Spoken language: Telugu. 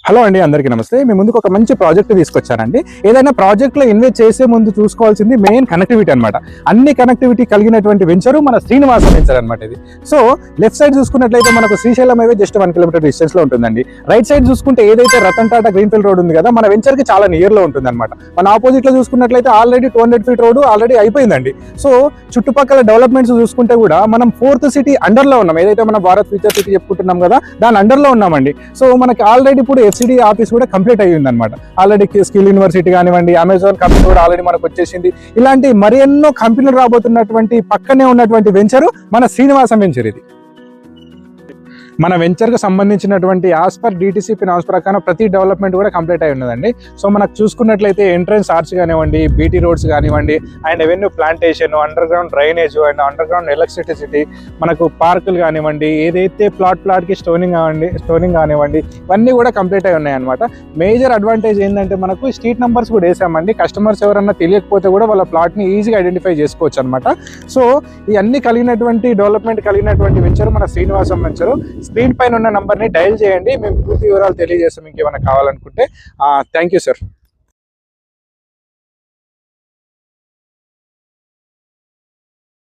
హలో అండి, అందరికీ నమస్తే. మీ ముందుకు ఒక మంచి ప్రాజెక్ట్ తీసుకొచ్చానండి. ఏదైనా ప్రాజెక్ట్లో ఇన్వెస్ట్ చేసే ముందు చూసుకోవాల్సింది మెయిన్ కనెక్టివిటీ అనమాట. అన్ని కనెక్టివిటీ కలిగినటువంటి వెంచరు మన శ్రీనివాస వెంచర్ అనమాట ఇది. సో లెఫ్ట్ సైడ్ చూసుకున్నట్లయితే మనకు Srisailam highway just 1 kilometre distance లో ఉంటుందండి. రైట్ సైడ్ చూసుకుంటే ఏదైతే రతన్ టాటా గ్రీన్ఫీల్డ్ రోడ్ ఉంది కదా, మన వెంచర్ కి చాలా నియర్ లో ఉంటుంది అనమాట. మన ఆపోజిట్ లో చూసుకున్నట్లయితే ఆల్రెడీ 200 ఫీట్ రోడ్ ఆల్రెడీ అయిపోయిందండి. సో చుట్టుపక్కల డెవలప్మెంట్స్ చూసుకుంటే కూడా మనం 4th సిటీ అండర్ లో ఉన్నాం. ఏదైతే మన భారత్ ఫ్యూచర్ సిటీ చెప్పుకుంటున్నాం కదా, దాని అండర్ లో ఉన్నామండి. సో మనకి ఆల్రెడీ ఇప్పుడు FCD ఆఫీస్ కూడా కంప్లీట్ అయ్యింది అనమాట. ఆల్రెడీ స్కిల్ యూనివర్సిటీ కానివ్వండి, అమెజాన్ కంపెనీ కూడా ఆల్రెడీ మనకు వచ్చేసింది. ఇలాంటి మరి ఎన్నో కంపెనీలు రాబోతున్నటువంటి పక్కనే ఉన్నటువంటి వెంచరు మన శ్రీనివాసం వెంచర్ ఇది. మన వెంచర్కి సంబంధించినటువంటి యాజ్ పర్ DTC ఫినాన్స్ ప్రకారం ప్రతి డెవలప్మెంట్ కూడా కంప్లీట్ అయి ఉన్నదండి. సో మనకు చూసుకున్నట్లయితే ఎంట్రన్స్ ఆర్చ్ కానివ్వండి, BT రోడ్స్ కానివ్వండి, and avenue plantation, under ground drainage and under ground electricity, మనకు పార్కులు కానివ్వండి, ఏదైతే ప్లాట్కి స్టోనింగ్ కానివ్వండి, ఇవన్నీ కూడా కంప్లీట్ అయి ఉన్నాయి అనమాట. మేజర్ అడ్వాంటేజ్ ఏంటంటే మనకు స్ట్రీట్ నెంబర్స్ కూడా వేసామండి. కస్టమర్స్ ఎవరన్నా తెలియకపోతే కూడా వాళ్ళ ప్లాట్ని ఈజీగా ఐడెంటిఫై చేసుకోవచ్చు అనమాట. సో ఇవన్నీ కలిగినటువంటి డెవలప్మెంట్ కలిగినటువంటి వెంచర్ మన శ్రీనివాసం వెంచరు. స్క్రీన్ పైన ఉన్న నంబర్ని డయల్ చేయండి, మేము పూర్తి వివరాలు తెలియజేస్తాం ఇంకేమైనా కావాలనుకుంటే. Thank you sir.